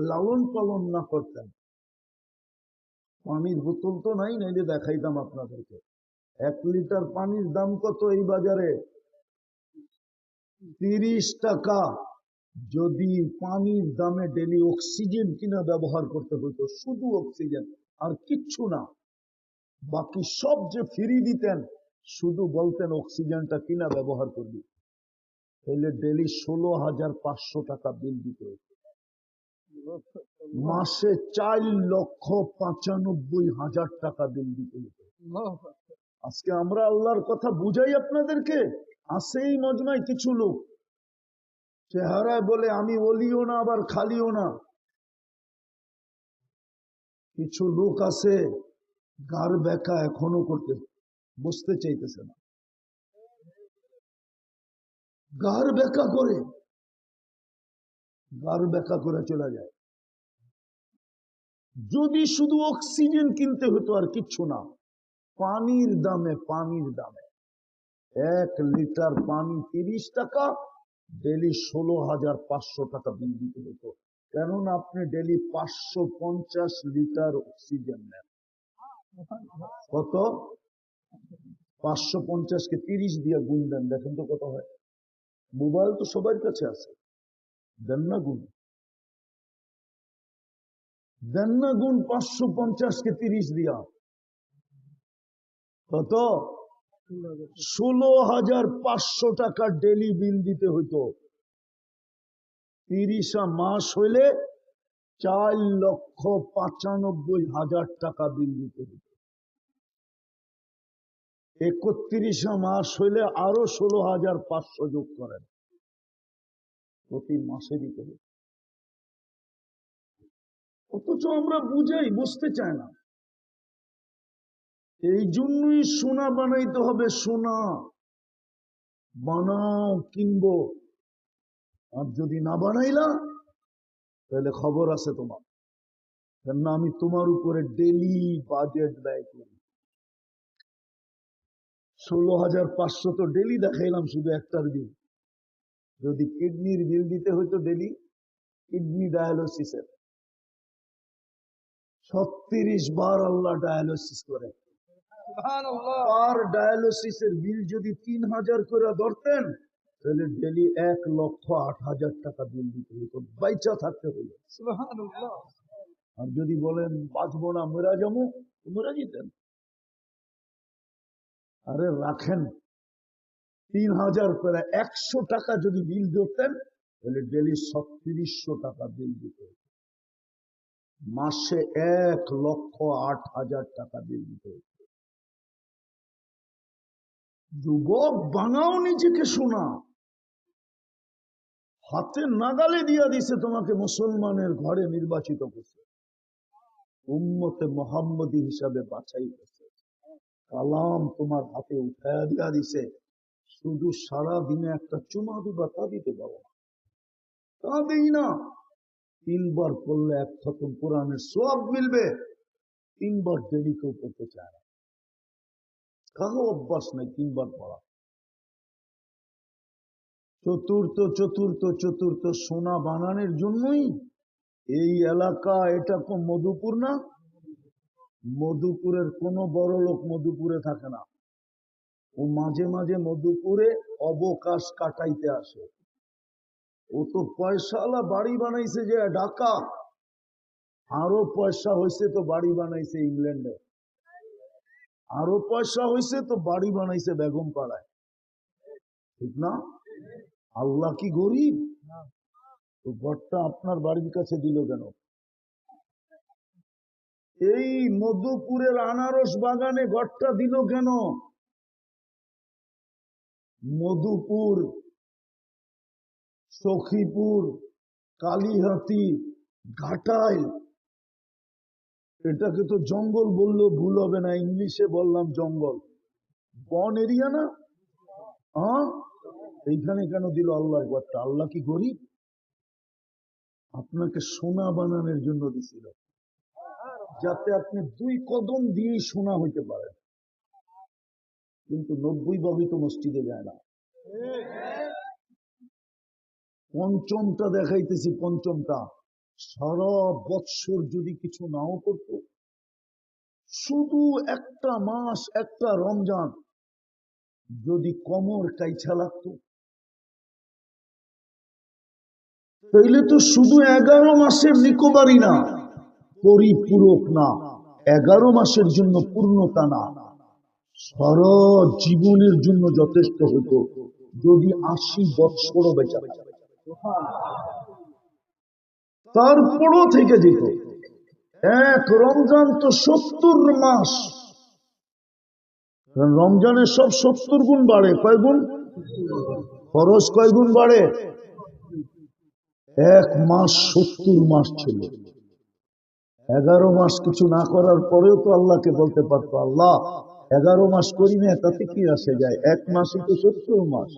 লালন পালন না করতেন, পানির বোতল তো নাই, নাইলে দেখাইতাম আপনাদেরকে। 1 লিটার পানির দাম কত এই বাজারে? 30 টাকা। যদি পানির দামে ডেলি অক্সিজেন কিনা ব্যবহার করতে হতো, শুধু অক্সিজেন আর কিচ্ছু না, বাকি সব যে ফ্রি দিতেন, শুধু বলতেন অক্সিজেনটা কিনা ব্যবহার করবি, তাহলে ডেলি 16,500 টাকা বিল দিতে হতো। মাসে 4,95,000 টাকা বিল দিতে হতো। আজকে আমরা আল্লাহর কথা বুঝাই আপনাদেরকে। আছে এই মজমায় কিছু লোক চেহারায় বলে আমি ওলিও না আবার খালিও না। কিছু লোক আছে গার ব্যাখ্যা এখনো করতে বুঝতে চাইতেছে না, গার ব্যাখ্যা করে চলে যায়। যদি শুধু অক্সিজেন কিনতে হতো আর কিচ্ছু না, পানির দামে 1 লিটার পানি 30 টাকা, ডেলি 16,500 টাকা বিল দিতে হতো। কেননা আপনি ডেলি 550 লিটার অক্সিজেন নেন। কত? 550 কে 30 দিয়ে গুণ দেন, দেখেন তো কত হয়। মোবাইল তো সবার কাছে আছে, দেন না গুণ, 550 কে 30 দিয়া কত? 16,500 টাকা ডেলি বিল দিতে হইতো। 30 মাস হইলে 4,95,000 টাকা বিল দিতে হইতো। 31 মাস হইলে আরো 16,500 যোগ করেন, প্রতি মাসে দিতে হবে। অথচ আমরা বুঝাই, বুঝতে চায় না। এই জন্যই সোনা বানাইতে হবে। সোনা বানাও, কিনবো। আর যদি না বানাইলা তাহলে খবর আছে তোমার, কেননা আমি তোমার উপরে ডেলি বাজেট ব্যয় করি। 16,500 তো ডেলি দেখাইলাম শুধু একটার বিল। যদি কিডনির বিল দিতে হইতো ডেলি, কিডনি ডায়ালিসিসের 36 বার আল্লাহ ডায়ালিসিস করে। আর ডায়ালিসিসের বিল যদি 3,000 করে ধরতেন, তাহলে ডেলি 1,08,000 টাকা বিল দিতে হইতো, বাইচা থাকতে হইল। আর যদি বলেন বাঁচবো না, মরা যাবো, মরা যেতেন। আরে রাখেন 3,000 করে 100 টাকা যদি বিল ধরতেন, তাহলে ডেলি 3600 টাকা বিল দিতে হতো। মাসে 1,08,000 টাকা বিল দিতে হতো। যুবক বানাও নিজেকে সোনা, হাতে নাগালে দিয়া দিছে, তোমাকে মুসলমানের ঘরে নির্বাচিত করছে, উম্মতে মুহাম্মদী হিসাবে বাছাই করছে, কালাম তোমার হাতে উঠাইয়া দিয়া দিছে। শুধু সারা দিনে একটা চুমা দিবা, তা দিতে পারো না, তা দেই না। 3 বার পড়লে 1 খতম কোরআনের সওয়াব মিলবে, 3 বার ডেলি কেউ পড়তে চায় না, কারো অভ্যাস নাই 3 বার পড়া। চতুর্থ সোনা বানানোর জন্যই এই এলাকা, এটা কোন মধুপুর না? মধুপুরের কোন বড় লোক মধুপুরে থাকে না, ও মাঝে মাঝে মধুপুরে অবকাশ কাটাইতে আসে। ও তো পয়সাওয়ালা, বাড়ি বানাইছে যে ঢাকা, আরো পয়সা হয়েছে তো বাড়ি বানাইছে ইংল্যান্ডে, আরো পয়সা হয়েছে তো বাড়ি বানাইছে বেগম পাড়ায়, ঠিক না? আল্লাহ কি গরিব? তো ঘরটা আপনার বাড়ির কাছে দিল কেন? এই মধুপুরের আনারস বাগানে ঘরটা দিল কেন? মধুপুর, সখীপুর, কালীহাতি, ঘাটাইল, এটাকে তো জঙ্গল বললেও ভুল হবে না, ইংলিশে বললাম জঙ্গল। বন এরিয়া না? হ্যাঁ, এইখানে কেন দিল আল্লাহর ঘরটা? আল্লাহ কি গরিব? আপনাকে সোনা বানানোর জন্য দিছিল, যাতে আপনি 2 কদম দিয়ে সোনা হইতে পারেন। কিন্তু 90 ভাবি তো মসজিদে যায় না। পঞ্চমটা দেখাইতেছি, পঞ্চমটা সারা বৎসর যদি কিছু নাও করতো, শুধু একটা মাস, একটা রমজান যদি কোমর কাইছা লাগতো, তাইলে তো শুধু 11 মাসের রিকভারি না, পরিপূরক না, 11 মাসের জন্য পূর্ণতা না, সারা জীবনের জন্য যথেষ্ট হতো যদি 80 বৎসরও বেঁচে থাকে। তারপরও থেকে যেত। এক রমজান তো 70 মাস। রমজানের সব 70 গুণ বাড়ে। কয় গুণ? ফরজ কয় গুণ বাড়ে? এক মাস 70 মাস ছিল। 11 মাস কিছু না করার পরেও তো আল্লাহকে বলতে পারতো, আল্লাহ 11 মাস করি না, তাতে কি আসে যায়? এক মাসই তো 70 মাস,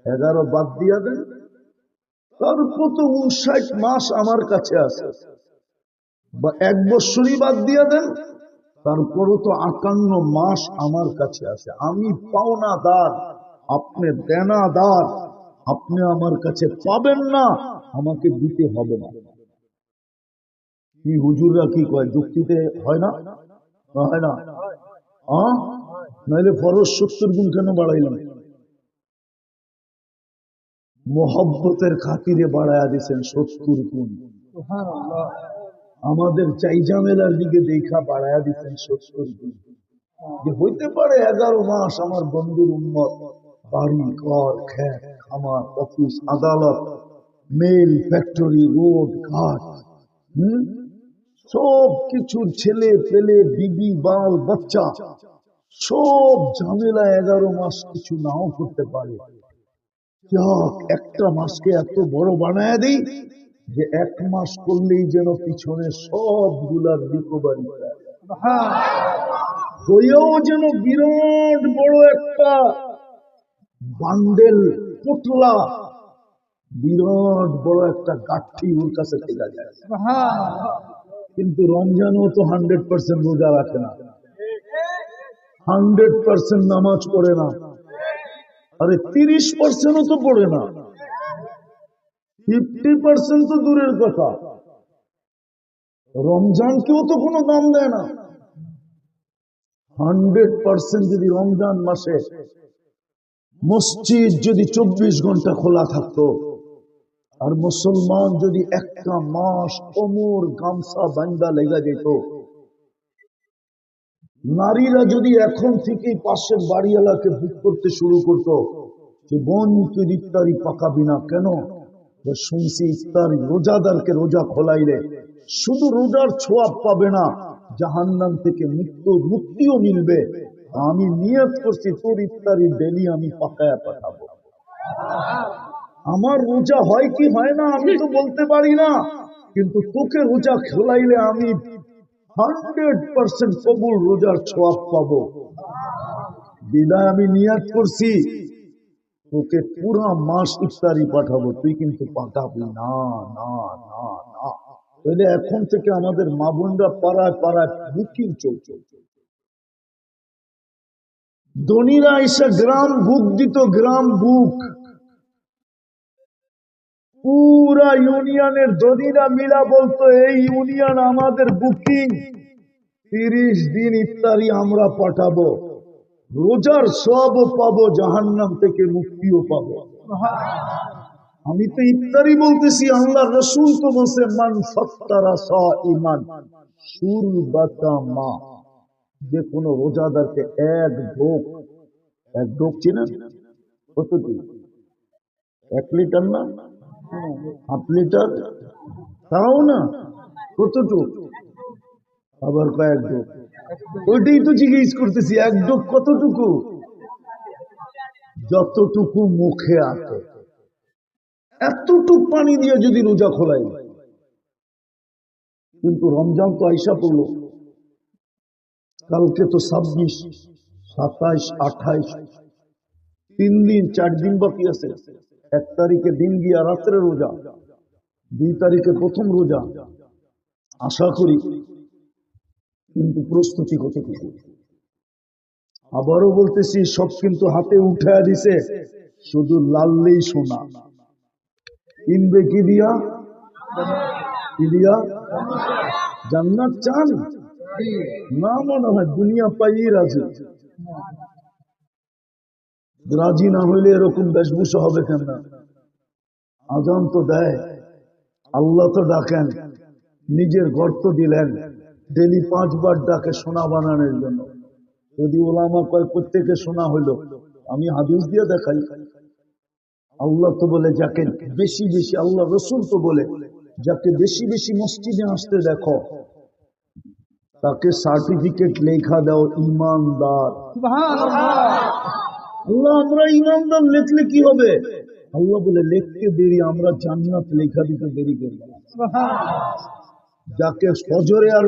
11 বাদ দিয়া দেন। তারপর তো 59 মাস আমার কাছে আছে, বা 1 বছরই বাদ দিয়া দেন, তারপরও তো 58 মাস আমার কাছে আছে। আমি পাওনাদার, আপনি দেনাদার। আপনি আমার কাছে পাবেন না, আমাকে দিতে হবে না। কি হুজুররা কি কয়? যুক্তিতে হয় না? হয় না? নাইলে ফরজ 70 গুণ কেন বাড়াইলাম? মোহব্বতের খাতিরে বাড়ায়া দিচ্ছেন 70 গুণ। আমাদের চাইজামেলার দিকে দেখা বাড়ায়া দিচ্ছেন 70 গুণ। যে হইতে পারে 11 মাস আমার বন্ধুর উম্মত বাড়ি ঘর খেত খামার অফিস আদালত মেল ফ্যাক্টরি রোড ঘাট সব কিছুর ছেলে পেলে বিবি বাল বাচ্চা সব ঝামেলা 11 মাস কিছু নাও করতে পারে। একটা মাসকে এত বড় বানায় দেই যে 1 মাস করলেই যেন পিছনে সবগুলার রিকভারি হয়েও যেন বিরাট বড় একটা বান্ডেল পোটলা, বিরাট বড় একটা গাঠি ওর কাছে থেকে যায়। কিন্তু রমজানও তো 100% রোজা রাখে না, 100% নামাজ পড়ে না, আরে 30%ও তো পড়ে না, 50% তো দূরের কথা। রমজানকেও তো কোনো দাম দেয় না। 100% যদি রমজান মাসে মসজিদ যদি 24 ঘন্টা খোলা থাকতো, আর মুসলমান যদি একটা মাস কোমর গামছা বান্দা লেগে যেত, নারীরা যদি এখন থেকে পাশের বাড়িওয়ালাকে বুক করতে শুরু করতো যে বোন তুই ইফতারি পাকাবি না কেন? শুনছি ইফতারি রোজাদারকে রোজা খোলাইলে শুধু রোজার ছোঁয়াব পাবে না, জাহান্নাম থেকে মুক্তিও মিলবে। আমি নিয়ত করছি তোর ইফতারি ডেলি আমি পাকায়া পাঠাবো। আমার রোজা হয় কি হয় না আমি তো বলতে পারি না, কিন্তু তোকে রোজা খোলাইলে আমি 100% কবুল রোজার ছোঁয়াব পাবো। বিদায় আমি নিয়ত করছি তোকে পুরা মাস ইফতারি পাঠাবো, তুই কিন্তু পাঠাবি না। না না না, তাহলে এখন থেকে আমাদের মা বোনরা পাড়ায় পাড়ায় বুকিং চলছে। ধনীরা এসে গ্রাম বুক দিত, গ্রাম বুক পুরা ইউনিয়নের ধনীরা মিলা বলতো এই ইউনিয়ন আমাদের বুকিং, 30 দিন ইফতারি আমরা পাঠাবো, রোজার সবও পাবো, জাহান্নাম থেকে মুক্তিও পাবো। আমি তো ইফতারি বলতেছি, আল্লাহ রসুল তো বলছে মান ফাত্তারা সাইমান শুরবাতা মা, যে কোনো রোজাদারকে এক ঢোক চিনেন কতটুকু? 1 লিটার না, 1/2 লিটার, তাও না, কতটুকু? আবার কয়েক ঢোক, ওইটাই তো জিজ্ঞেস করতেছি, 1 ঢোক কতটুকু? যতটুকু মুখে আসে এতটুক পানি দিয়ে যদি রোজা খোলাই। কিন্তু রমজান তো আইসা পড়লো, কালকে তো 26, 27, 28, 3 দিন 4 দিন বাকি আছে। 1 তারিখে দিন গিয়া রাত্রে রোজা, 2 তারিখে প্রথম রোজা আশা করি। কিন্তু প্রস্তুতি কতটুকু? আবারও বলতেছি, সব কিন্তু হাতে উঠায়া দিছে, শুধু লাললেই সোনা। কিনবে কি দিয়া? কি দিয়া? জান্নাত চান না? মনে হয় দুনিয়া পাইয়ে রাজি। রাজি না হইলে এরকম বেশভূষা হবে কেন? আজান তো দেয়, আল্লাহ তো ডাকেন, নিজের গর্ত দিলেন, ডেলি 5 বার ডাকে সোনা বানানোর জন্য। যদি ওলামা কয় প্রত্যেকে সোনা হইল, আমি হাদিস দিয়ে দেখাই। আল্লাহ তো বলে যাকে বেশি বেশি, আল্লাহ রসুল তো বলে যাকে বেশি বেশি মসজিদে আসতে দেখো তাকে সার্টিফিকেট লেখা দাও ইমানদার। আল্লাহ, আমরা ইমানদার লিখলে কি হবে? আল্লাহ বলে লিখতে দেরি, আমরা জান্নাত লেখা দিতে দেরি করব। যাকে ফজরে আর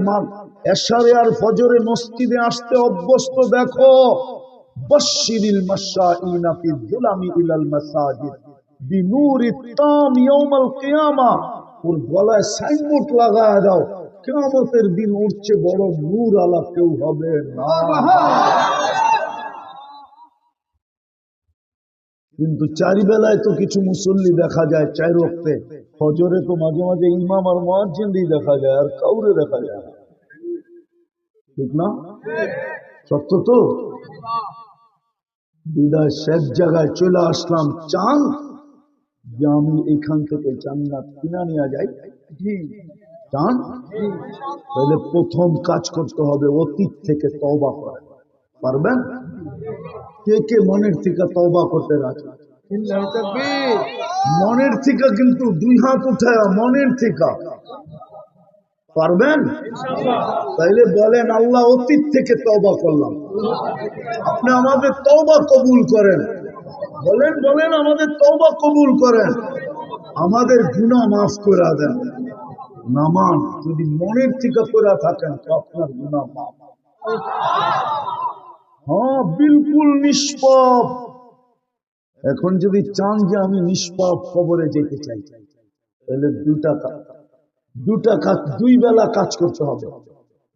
এশারে আর ফজরে মসজিদে আসতে অভ্যস্ত দেখো, বাশশিরিল মাশাইনা ফি যুলামি ইলাল মাসাজিদ বিনূরিত তাম ইয়াউমাল কিয়ামা। ওর গলায় সাইনবোর্ড লাগায় দাও, কিয়ামতের দিন উঠছে বড় নূর আলা কেউ হবে না। কিন্তু 4 বেলায় তো কিছু মুসল্লি দেখা যায়, 4 ওয়াক্তে। ফজরে তো মাঝে মাঝে ইমাম আর মুয়াজ্জিনই দেখা যায়, আর কাউরে দেখা যায় না। ঠিক না? সত্য তো? বিদায় শেষ জায়গায় চলে আসলাম, চান যে আমি এখান থেকে জান্নাত কিনা নিয়ে যাই? চান? তাহলে প্রথম কাজ করতে হবে অতীত থেকে তওবা করা। পারবেন? কে কে মনের থেকে তওবা করতে রাজি? মনের থেকে, কিন্তু 2 হাত উঠায় মনের থেকে পারবেন? তাইলে বলেন, আল্লাহ অতীত থেকে তওবা করলাম, আপনি আমাদের তওবা কবুল করেন। বলেন বলেন, আমাদের তওবা কবুল করেন, আমাদের গুনাহ মাফ করে দেন। নামান যদি মনের থেকে করে থাকেন তো আপনার গুনাহ মাফ। হ্যাঁ, বিলকুল নিষ্পাপ। এখন যদি চান যে আমি নিষ্পাপ কবরে যেতে চাই, তাহলে 2 বেলা কাজ করতে হবে।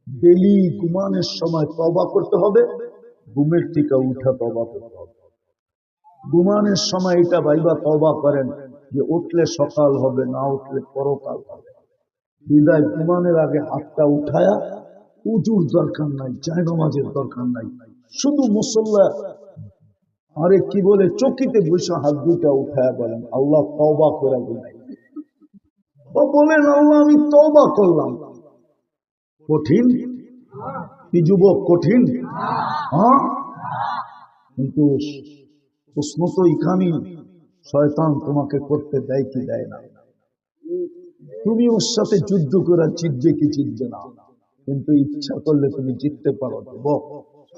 ডেলি ঘুমানোর সময় তওবা করতে হবে, ঘুমের থেকে উঠা তওবা করতে হবে। ঘুমানোর সময় এটা ভাইবা তওবা করেন যে উঠলে সকাল হবে, না উঠলে পরকাল হবে। বিদায় ঘুমানোর আগে হাতটা উঠায়া, উজুর দরকার নাই, জায়নামাজের দরকার নাই, শুধু মুসল্লা আরে কি বলে চকিতে বসে হাত 2টা উঠায়া বলেন, আল্লাহ তওবা করে গুনাহ। বলেন, আল্লাহ আমি তওবা করলাম। কঠিন কি যুবক? কঠিন? হ্যাঁ, কিন্তু প্রশ্ন তো এখানেই, শয়তান তোমাকে করতে দেয় কি দেয় না? তুমি ওর সাথে যুদ্ধ করে জিতবে কি জিতবে না, কিন্তু ইচ্ছা করলে তুমি জিততে পারো।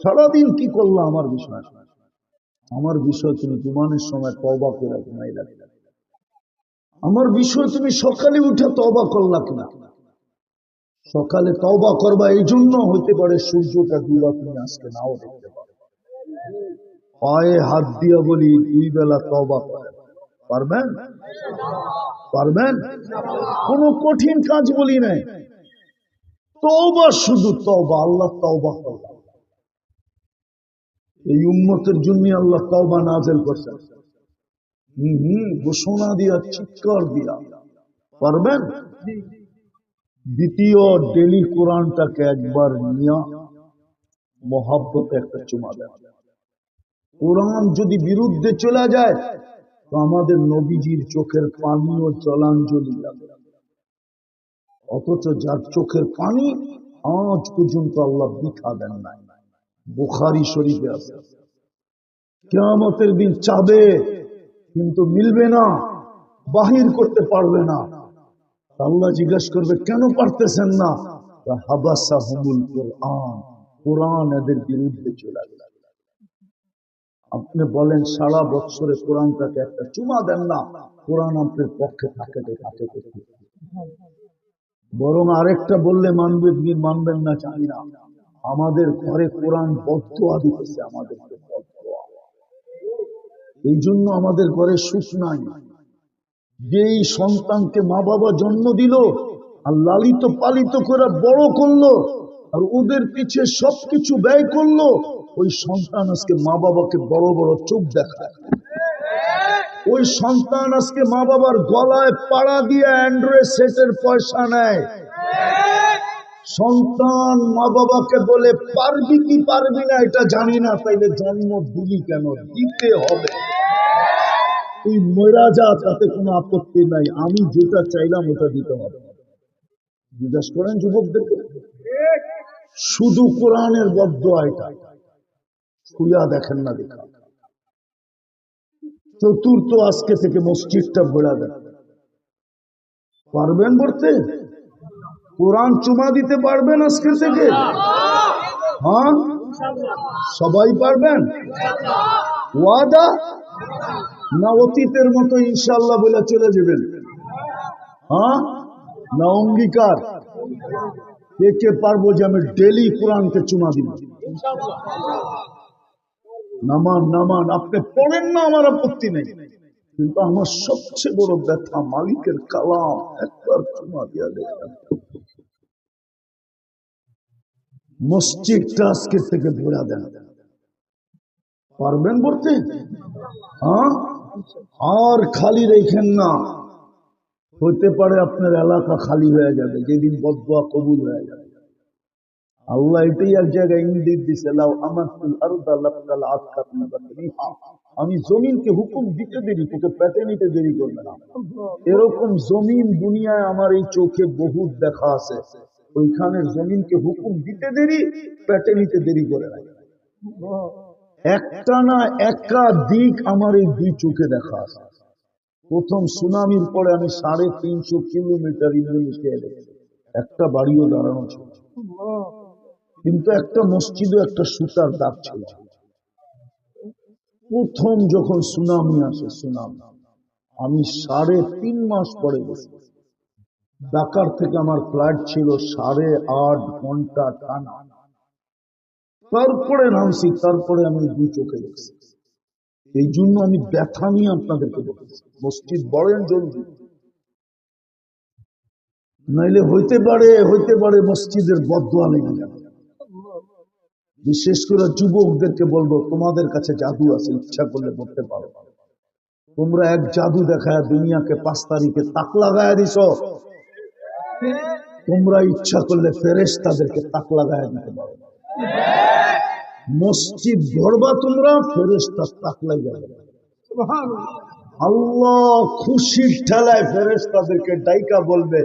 সারাদিন কি করলো আমার বিষয়? আমার বিষয় তুমি ঘুমানোর সময় তওবা করে ঘুমাই লাগবে। আমার বিষয় তুমি সকালে উঠে তওবা করলা কিনা। সকালে তওবা করবা এই জন্য হইতে পারে সূর্যটা ডুবা তুমি আজকে নাও দেখতে পারো। পায়ে হাত দিয়া বলি 2 বেলা তওবা করেন। পারবেন? পারবেন? কোনো কঠিন কাজ বলি নাই, তওবা, শুধু তওবা। আল্লাহ তওবা করলাম, এই উম্মতের জন্য আল্লাহ তওবা নাযিল করেছেন। ঘোষণা দিয়া, চিৎকার দিয়া। পারবেন? দ্বিতীয়, ডেলি কোরআনটাকে একবার নিয়া মহাব্বতে একটা চুমা দেন। কোরআন যদি বিরুদ্ধে চলে যায় তো আমাদের নবীজির চোখের পানিও জলাঞ্জলি লাগে। অথচ যার চোখের পানি আজ পর্যন্ত আল্লাহ বৃথা দেন নাই। বুখারী শরীফে আছে, কিয়ামতের দিন চাবে কিন্তু মিলবে না, বাহির করতে পারবে না। আল্লাহ জিজ্ঞাসা করবে, কেন পারতেছেন না? হাবাসাহুমুল কুরআন, কোরআন এদের বিরুদ্ধে চলে গেল। আপনি বলেন সারা বছরে কোরআনটাকে একটা চুমা দেন না, কোরআন আপনার পক্ষে থাকে। বরং আরেকটা বললে মানবেন না জানি না, আমাদের ঘরে কোরআন বদদোয়া দিতেছে, আমাদেরকে বদদোয়া। এই জন্য আমাদের ঘরে সুখ নাই। যেই সন্তানকে মা বাবা জন্ম দিল আর লালিত পালিত করে বড় করলো আর ওদের পিছে সবকিছু ব্যয় করলো, ওই সন্তান আজকে মা বাবাকে বড় বড় চোখ দেখায়। ওই সন্তান আজকে মা বাবার গলায় পাড়া দিয়ে অ্যান্ড্রয়েড সেটের পয়সা নেয়। সন্তান মা বাবাকে বলে পারবি কি পারবি না এটা জানি না, তাইলে জন্ম দিলি কেন? দিতে হবে। তুই মরা যা, তাতে কোনো আপত্তি নাই, আমি যেটা চাইলাম ওটা দিতে হবে। জিজ্ঞাসা করেন যুবকদেরকে, শুধু কোরআনের বদদোয়া এটা ছুঁয়া দেখেন না দেখা। চতুর্থ, আজকে থেকে মসজিদটা ভরা দেন। পারবেন পড়তে? কোরআন চুমা দিতে পারবেন আজকে থেকে? হ্যাঁ, সবাই পারবেন? ওয়াদা না অতীতের মতো ইনশাআল্লাহ বলে চলে যাবেন? হ্যাঁ না অঙ্গীকার? কে কে পারবো যে আমি ডেলি কোরআনকে চুমা দিব? নামান নামান, আপনি পড়েন না, আমার আপত্তি নেই, কিন্তু আমার সবচেয়ে বড় ব্যথা মালিকের কালাম একবার চুমা দিয়া দেখেন। মসজিদটা আজকে থেকে ভরা দেন। পারবেন পড়তে? হ্যাঁ, আর খালি রেখেন না। হতে পারে আপনার এলাকা খালি হয়ে যাবে যেদিন বদদোয়া কবুল হয়ে যাবে। আল্লাহ এটাই এক জায়গায় ইঙ্গিত দিছে, লাউ আমাতুল আরদা লাকাল আতকাতনা বাতিহা, আমি জমিনকে হুকুম দিতে দেরি, তোকে পেটে নিতে দেরি করবে না। এরকম জমিন দুনিয়ায় আমার এই চোখে বহুত দেখা আছে। ওইখানে জমিনকে হুকুম দিতে দেরি, পেটে নিতে দেরি করে না। একটা না একাধিক আমার এই দুই চোখে দেখা আছে। প্রথম সুনামির পরে আমি 350 কিলোমিটার ইন্দোনেশিয়া দেখেছি, একটা বাড়িও দাঁড়ানো ছিল, কিন্তু একটা মসজিদও একটা সুতার দাগ ছিল। প্রথম যখন সুনামি আসে, সুনামি আমি 3.5 মাস পরে গেছি। ঢাকার থেকে আমার ফ্লাইট ছিল 8.5 ঘন্টা টানা। তারপরে নামছি, তারপরে আমি দুই চোখে দেখছি। এই জন্য আমি ব্যথা নিয়ে আপনাদেরকে বলছি, মসজিদ বড়েন জলদি, নাইলে হইতে পারে মসজিদের বদদোয়া লেগে যাবে। বিশেষ করে যুবকদেরকে বলবো, তোমাদের কাছে জাদু আছে, ইচ্ছা করলে করতে পারো। তোমরা এক জাদু দেখায় দুনিয়াকে 5 তারিখে তাক লাগায় দিছ, তোমরা ইচ্ছা করলে ফেরেশতাদেরকে তাক লাগায় দিতে পারো। মসজিদ গড়বা তোমরা, ফেরেশতা তাক লাগায় যাবে। আল্লাহ খুশির ঠেলায় ফেরেশতাদেরকে ডাইকা বলবে,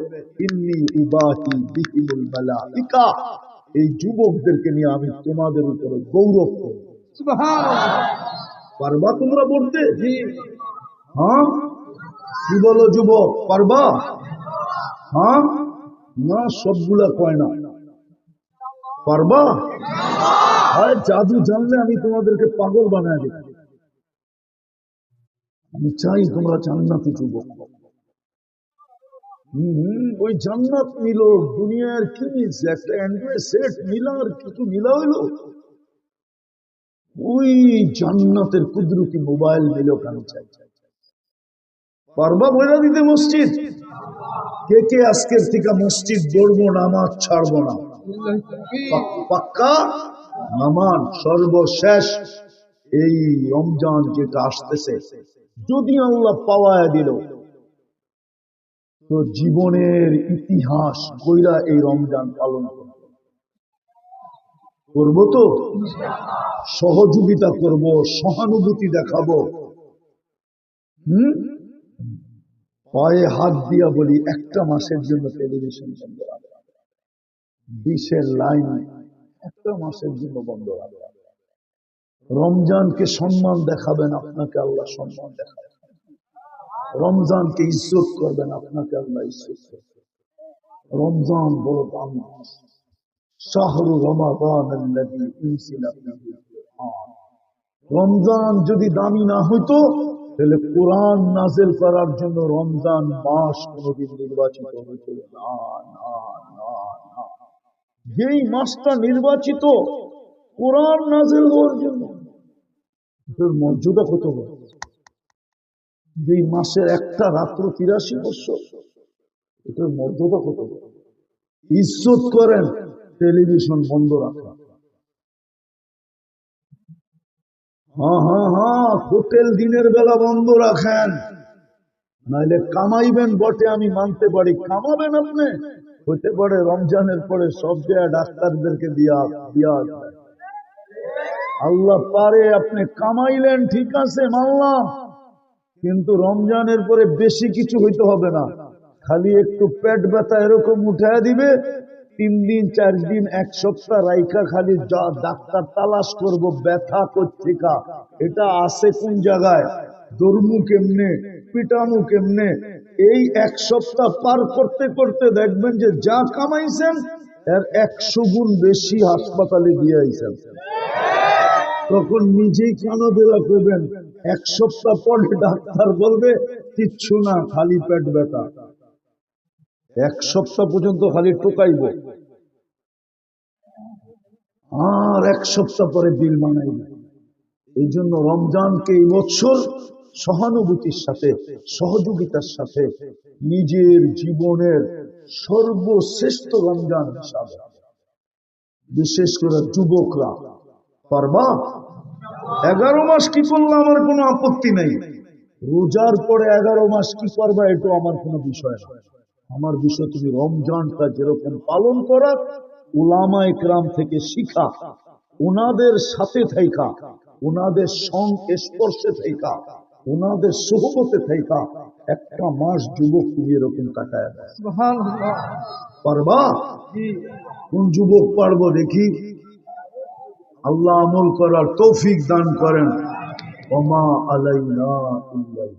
ইন্নী উবাহি বিহিমুল মালাইকা, এই যুবকদেরকে নিয়ে আমি তোমাদের উপরে গৌরব করব। পারবা তোমরা পড়তে? হ্যাঁ, কি বলো যুবক, পারবা? হ্যাঁ না, সবগুলা কয় না। পারবা? জাদু জানলে আমি তোমাদেরকে পাগল বানায় দিই। আমি চাই তোমরা জান্নাতি যুবক। ওই জান্নাত নিল, দুনিয়ার কি নিচ্ছে? একটা অ্যান্ড্রয়েড সেট নিল, আর কিছু নিলা হইলো? ওই জান্নাতের কুদরতি মোবাইল নিল কেন? চাই পারবা বইলা দিতে মসজিদ? কে কে আজকের থেকে মসজিদ গড়বো, নামাজ ছাড়বো না? পাক্কা নামান। সর্বশেষ এই রমজান যেটা আসতেছে, যদি আল্লাহ পাওয়ায় দিল, তো জীবনের ইতিহাস কইরা এই রমজান পালন করবো। তো সহযোগিতা করব, সহানুভূতি দেখাবো। পায়ে হাত দিয়া বলি, একটা মাসের জন্য টেলিভিশন বন্ধ রাখবে, ডিশের লাইন একটা মাসের জন্য বন্ধ রাখবে। রমজানকে সম্মান দেখাবেন, আপনাকে আল্লাহ সম্মান দেখাবেন। রমজানকে ইজ্জত করবেন, আপনাকে আল্লাহ ইজ্জত করবেন। রমজান বড় দামি। শাহরু রমাদান আল্লাযী উনজিলা ফীহিল কুরআন। রমজান যদি দামি না হইতো, তাহলে কোরআন নাযিল করার জন্য রমজান মাস কোনদিন নির্বাচিত হইতো না। যেই মাসটা নির্বাচিত কোরআন নাযিল হওয়ার জন্য, এটার মর্যাদা কত বড়। যেই মাসের একটা রাত্র 83 বছর, এটার মর্যাদা কত বড়। ইজ্জত করেন টেলিভিশন বন্ধ রাখা। হ্যাঁ, হোটেল দিনের বেলা বন্ধ রাখেন, নাইলে কামাইবেন বটে, আমি মানতে পারি। কামাবেন আপনি, হতে পারে রমজানের পরে সব জায়গায় ডাক্তারদেরকে দিয়া আল্লাহ পারে, আপনি কামাইলেন, ঠিক আছে মানলাম, কিন্তু রমজানের পরে বেশি কিছু হইতে হবে না, খালি একটু পেট ব্যথা এরকম উঠায় দিবে, 3 দিন 4 দিন 1 সপ্তাহ রাইখা খালি ডাক্তার তালাশ করব ব্যথা কোত্থেকা, এটা আছে কোন জায়গায়, দর্মু কেমনে, পিটামু কেমনে। এই 1 সপ্তাহ পার করতে করতে দেখবেন যে যা কামাইছেন এর 100 গুণ বেশি হাসপাতালে দিয়ে আইছেন। তখন নিজেই কানাবেলা করবেন, 1 সপ্তাহ পরে ডাক্তার বলবে কিচ্ছু না, খালি পেট ব্যথা। 1 সপ্তাহ পর্যন্ত খালি টোকাইব, আর 1 সপ্তাহ পরে বিল বানাইব। এই জন্য রমজানকে এই বছর সহানুভূতির সাথে, সহযোগিতার সাথে নিজের জীবনের সর্বশ্রেষ্ঠ রমজান হিসাবে, বিশেষ করে যুবকরা পারবা। 11 মাস কি করলে আমার কোনো আপত্তি নেই, রোজার পরে 11 মাস কি করবা এটা আমার কোনো বিষয় না। আমার বিষয় তুমি রমজানটা যেরকম পালন করা, উলামা ইকরাম থেকে শিখা, ওনাদের সাথে থাইকা, ওনাদের সংস্পর্শে থাইকা, ওনাদের সোহবতে থাইকা 1 মাস যুবক তুমি এরকম কাটায় দেয়। পারবা? কোন যুবক পারবো দেখি? আল্লাহ আমল করার তৌফিক দান করেন। ওমা আলাইনা ইল্লাল